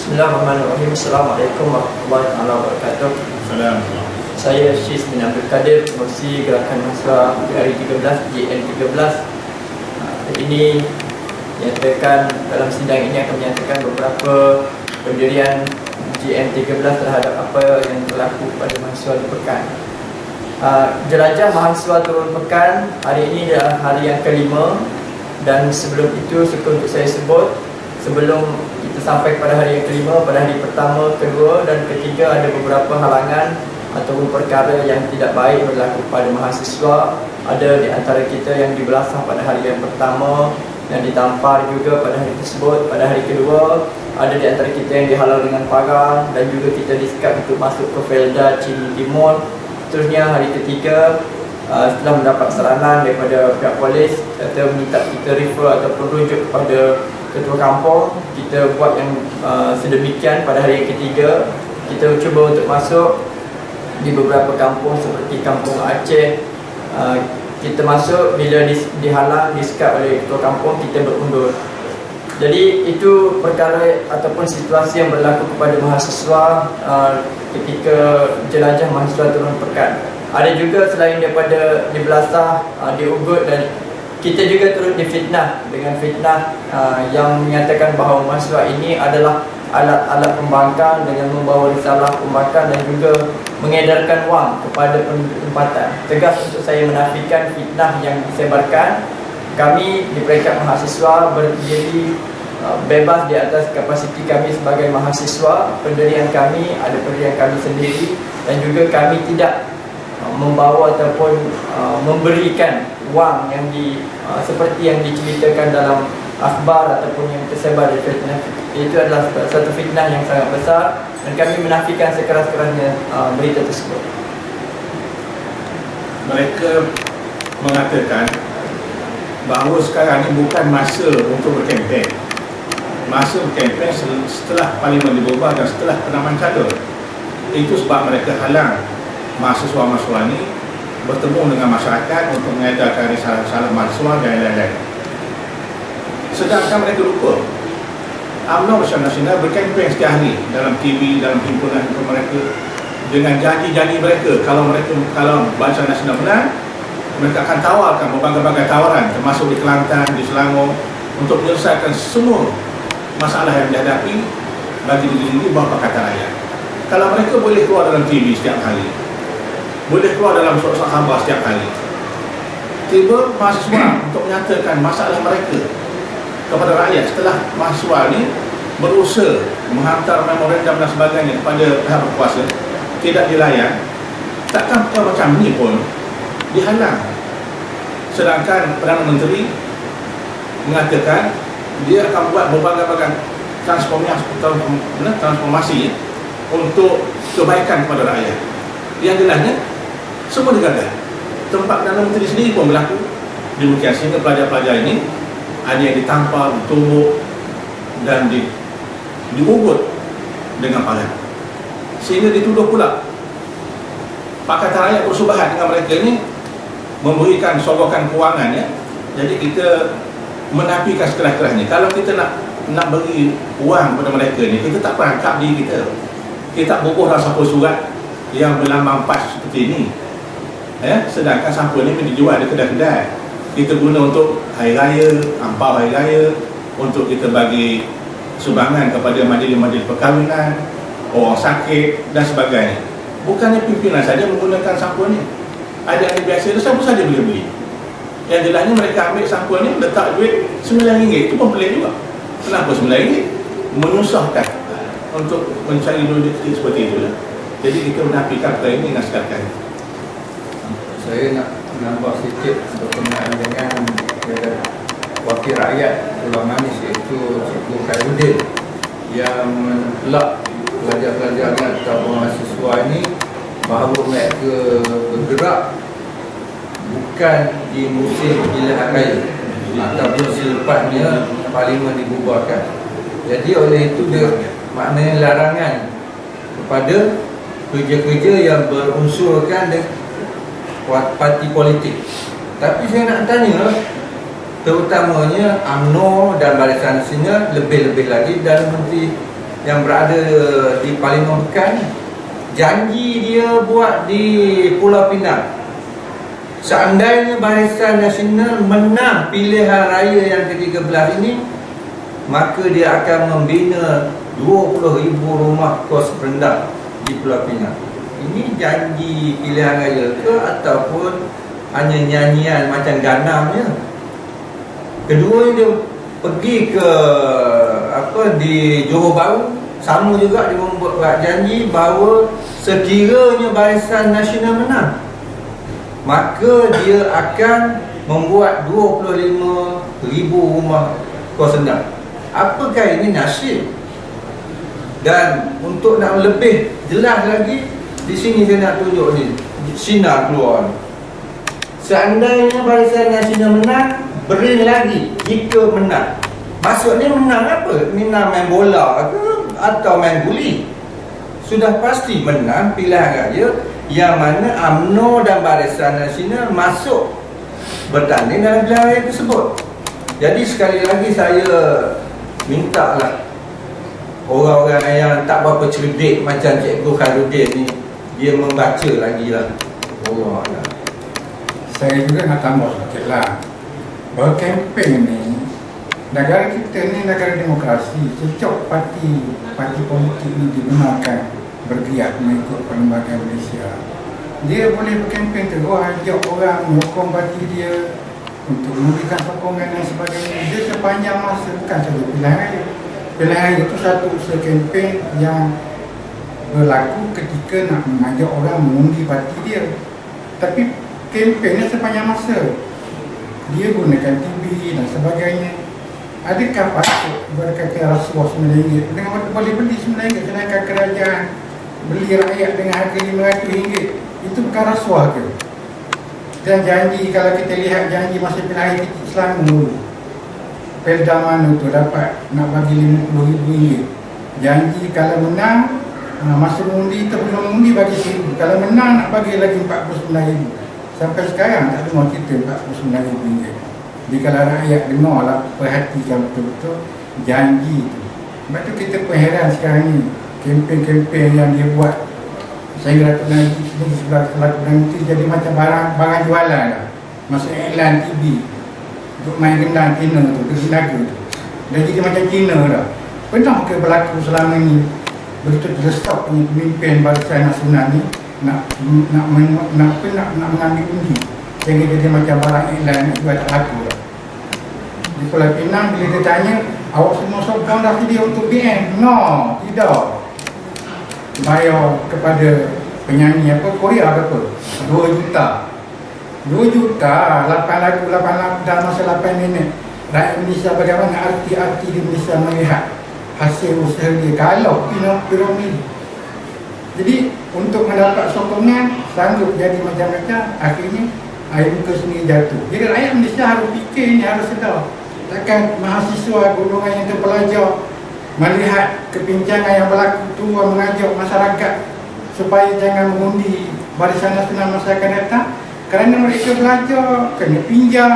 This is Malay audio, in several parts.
Bismillahirrahmanirrahim. Assalamualaikum warahmatullahi wabarakatuh. Assalamualaikum. Saya Syiz bin Abdul Kadir, pengerusi Gerakan Mahasiswa PRI 13 GN13. Hari ini nyatakan dalam sidang ini akan menyatakan beberapa pendirian GN13 terhadap apa yang berlaku pada mahasiswa di Pekan. Jelajah mahasiswa turun pekan hari ini adalah hari yang kelima, dan sebelum itu suka untuk saya sebut, sebelum kita sampai pada hari yang kelima, pada hari pertama, kedua dan ketiga ada beberapa halangan ataupun perkara yang tidak baik berlaku pada mahasiswa. Ada di antara kita yang dibelasah pada hari yang pertama dan ditampar juga pada hari tersebut. Pada hari kedua ada di antara kita yang dihalau dengan pagar dan juga kita disekat untuk masuk ke Felda Cili Timur. Seterusnya hari ketiga, setelah mendapat saranan daripada pihak polis kata minta kita refer ataupun rujuk kepada ketua kampung, kita buat yang sedemikian. Pada hari yang ketiga kita cuba untuk masuk di beberapa kampung seperti kampung Aceh. Kita masuk, bila dihalang, disekat oleh ketua kampung, kita berundur. Jadi itu perkara ataupun situasi yang berlaku kepada mahasiswa ketika jelajah mahasiswa turun pekan. Ada juga selain daripada dibelasah, diugut, dan kita juga turut difitnah dengan fitnah yang menyatakan bahawa mahasiswa ini adalah alat-alat pembangkang dengan membawa risalah pembangkang dan juga mengedarkan wang kepada penduduk tempatan. Tegas untuk saya menafikan fitnah yang disebarkan. Kami di peringkat mahasiswa berdiri bebas di atas kapasiti kami sebagai mahasiswa. Pendirian kami ada pendirian kami sendiri, dan juga kami tidak membawa ataupun memberikan wang yang seperti yang diceritakan dalam akhbar ataupun yang tersebar di fitnah. Itu adalah satu fitnah yang sangat besar, dan kami menafikan sekeras-kerasnya berita tersebut. Mereka mengatakan bahawa sekarang ini bukan masa untuk berkempen. Masa berkempen setelah Parlimen dibubarkan dan setelah penamaan cadar. Itu sebab mereka halang mahasiswa-mahasiswa ini bertemu dengan masyarakat untuk mengedarkan risalah mahasiswa dan lain-lain. Sedangkan mereka lupa UMNO Bersama Nasional berkempen setiap hari dalam TV, dalam himpunan mereka, dengan janji-janji mereka. Kalau Barisan Nasional menang, mereka akan tawarkan berbagai-bagai tawaran, termasuk di Kelantan, di Selangor, untuk menyelesaikan semua masalah yang dihadapi bagi diri sendiri bawah Pakatan Rakyat. Kalau mereka boleh keluar dalam TV setiap hari, boleh keluar dalam surat khabar setiap hari, tiba mahasiswa untuk menyatakan masalah mereka kepada rakyat setelah mahasiswa ini berusaha menghantar memorandum dan sebagainya kepada pihak berkuasa, tidak dilayan, takkan perkara macam ni pun dihalang. Sedangkan Perdana Menteri mengatakan dia akan buat berbagai-bagai transformasi untuk kebaikan kepada rakyat. Yang jelasnya semua digagal. Tempat Perdana Menteri sendiri pun berlaku demikian, sehingga pelajar-pelajar ini ada yang ditampar, ditumbuk dan diugut dengan palang, sehingga dituduh pula Pakatan Rakyat bersubahat dengan mereka ini memberikan sogokan kewangan, ya. Jadi kita menafikan sekeras-kerasnya. Kalau kita nak beri wang kepada mereka ni, kita tak perangkap diri kita. Kita tak bubuh dalam sampul surat yang berlambang PAS seperti ini, ya. Sedangkan sampul ni dijual di kedai-kedai. Kita guna untuk hari raya, ampau hari raya, untuk kita bagi sumbangan kepada majlis-majlis perkahwinan, orang sakit dan sebagainya. Bukannya pimpinan saja menggunakan sampul ni. Ada yang biasa itu siapa saja boleh beli. Yang jelasnya mereka ambil sampul ni, letak duit RM9. Itu pun pelik juga. Kenapa RM9? Menyusahkan untuk mencari duit seperti itu. Jadi kita menafikan perkara ini dengan sekali-kali. Saya nak menambah sedikit berkenaan dengan wakil rakyat Pulau Manis, iaitu Cikgu Khairuddin, yang menelak pelajar-pelajarnya atau mahasiswa ini bahawa mereka bergerak bukan di musim pilihan raya ataupun selepasnya Parlimen dibubarkan. Jadi oleh itu dia maknanya larangan kepada kerja-kerja yang berunsurkan parti politik. Tapi saya nak tanya, terutamanya UMNO dan Barisan Nasional, lebih-lebih lagi Dalam Menteri yang berada di Parlimen Pekan, janji dia buat di Pulau Pinang. Seandainya Barisan Nasional menang pilihan raya yang ke-13 ini, maka dia akan membina 20,000 rumah kos rendah di Pulau Pinang. Ini janji pilihan raya ke ataupun hanya nyanyian macam ganamnya? Kedua, dia pergi ke di Johor Bahru, sama juga dia membuat janji bahawa sekiranya Barisan Nasional menang, maka dia akan membuat 25,000 rumah kos rendah. Apakah ini nasib? Dan untuk nak lebih jelas lagi, di sini saya nak tunjuk ni, sinar keluar. Seandainya Barisan Nasional menang, beri lagi jika menang. Maksudnya menang apa? Menang main bola ke atau main guli? Sudah pasti menang pilihan raya yang mana UMNO dan Barisan Nasional masuk bertanding dalam pilihan raya tersebut. Jadi sekali lagi saya mintalah orang-orang yang tak berapa cerdik macam Cikgu Khairuddin ni, dia membaca lagi lah. Saya juga nak tambah sikit lah, bahawa kempen ni, negara kita ni negara demokrasi. Setiap parti politik ni dibenarkan bergerak mengikut perlembagaan Malaysia. Dia boleh berkempen terus, ajak orang menyokong parti dia untuk memberikan sokongan dan sebagainya. Dia sepanjang masa, bukan saja pilihan raya. Pilihan raya itu satu usaha kempen yang berlaku ketika nak mengajak orang mengundi parti dia. Tapi kempennya sepanjang masa. Dia gunakan TV dan sebagainya. Adakah patut berkata rasuah RM9 dengan boleh beli RM9, sedangkan kerajaan beli rakyat dengan harga RM500? Itu bukan rasuah ke? Dan janji, kalau kita lihat janji masa pilihan raya Selangor dulu, Pelda mana tu dapat nak bagi RM50,000. Janji kalau menang, masa mengundi tu belum mengundi bagi RM1,000. Kalau menang nak bagi lagi RM49,000. Sampai sekarang tak dengar kita RM49,000. Jadi kalau rakyat dengarlah, perhatikan betul-betul janji tu. Sebab tu kita pun heran sekarang ni, kempen-kempen yang dia buat. Saya Datuk Najib sebagai selaku Menteri jadi macam barang jualan lah. Masa iklan TV untuk main gendang Cina tu, Naga tu, dah jadi macam Cina dah. Pernah ke berlaku selama ni begitu terlesak punya pemimpin Barisan Nasional ni nak mengambil undi sehingga jadi macam barang iklan nak jual tak laku dah. Di Pulau Pinang bila dia tanya, awak semua sokong dah sedia untuk BN? No, tidak. Bayar kepada penyanyi Korea berapa? 2 juta. 2 juta, 8 lagu dalam masa 8 minit. Rakyat Malaysia bagaimana arti-arti di Malaysia melihat hasil usaha dia kalau piramid. Jadi untuk mendapat sokongan, sanggup jadi macam-macam, akhirnya air muka sendiri jatuh. Jadi rakyat Malaysia harus fikir ni, harus sedar. Takkan mahasiswa, golongan yang terpelajar melihat kepincangan yang berlaku tu, mengajak masyarakat supaya jangan mengundi Barisan Nasional masa akan datang, kerana mereka belajar kena pinjam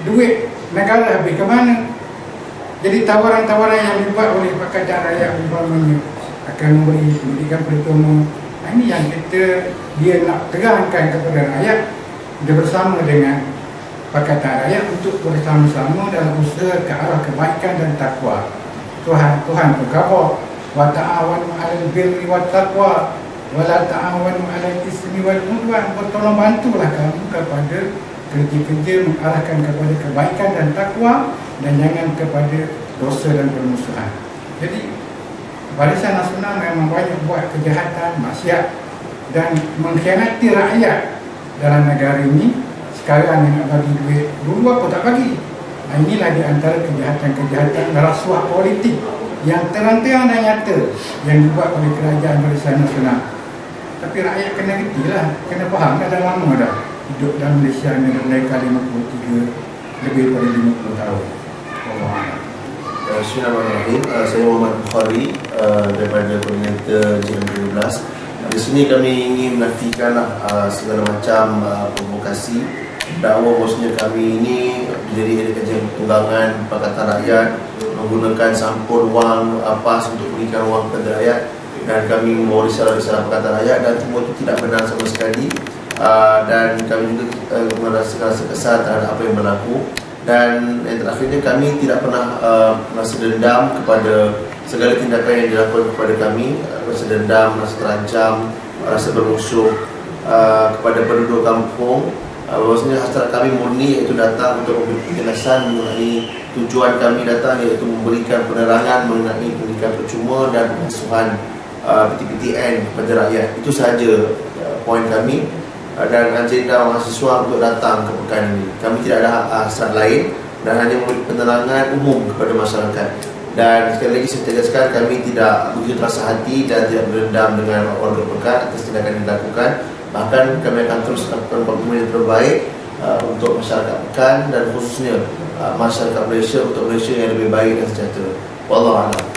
duit negara habis ke mana. Jadi tawaran-tawaran yang dibuat oleh Pakatan Rakyat umpamanya akan memberi pendidikan pertama, ini yang dia nak terangkan kepada rakyat. Dia bersama dengan Pakatan Rakyat untuk bersama-sama dalam usaha ke arah kebaikan dan takwa. Tuhan berkata, wa ta'awanu 'alal birri wat taqwa wa la ta'awanu 'alal ismi wal 'udwan. Bertolong bantulah kamu kepada kerja-kerja mengarahkan kepada kebaikan dan takwa, dan jangan kepada dosa dan permusuhan. Jadi Barisan Nasional memang banyak buat kejahatan, maksiat dan mengkhianati rakyat dalam negara ini. Sekarang yang nak bagi duit, dulu apa tak bagi. Nah, inilah di antara kejahatan-kejahatan rasuah politik yang terang-terang dan nyata yang dibuat oleh kerajaan Barisan Nasional. Tapi rakyat kena reti lah, kena faham, dah lama dah hidup dalam Malaysia ni, dah mulai kali 53, lebih daripada 50 tahun. Bismillahirrahmanirrahim. Saya Muhammad Bukhari daripada Koordinator JM13. Di sini kami ingin menafikanlah segala macam provokasi, dakwa bahawasanya kami ini menjadi kajian tunggangan Pakatan Rakyat menggunakan sampul wang PAS untuk berikan wang kepada rakyat, dan kami membawa risalah-risalah perkataan rakyat, dan semua itu tidak benar sama sekali. Dan kami juga merasa kesal terhadap apa yang berlaku. Dan yang terakhirnya, kami tidak pernah merasa dendam kepada segala tindakan yang dilakukan kepada kami, rasa dendam, rasa terancam, rasa bermusuh kepada penduduk kampung. Bahawasanya hasrat kami murni, iaitu datang untuk memberi penjelasan mengenai tujuan kami datang, iaitu memberikan penerangan mengenai pendidikan percuma dan pengasuhan PTPTN kepada rakyat. Itu sahaja poin kami dan agenda mahasiswa untuk datang ke pekan ini. Kami tidak ada hasrat lain dan hanya memberi penerangan umum kepada masyarakat. Dan sekali lagi saya tegaskan, kami tidak begitu terasa hati dan tidak berdendam dengan warga pekan atas tindakan yang dilakukan. Bahkan kami akan terus lakukan pertemuan yang terbaik untuk masyarakat pekan, dan khususnya masyarakat Malaysia, untuk Malaysia yang lebih baik dan sejahtera. Wallahu a'lam.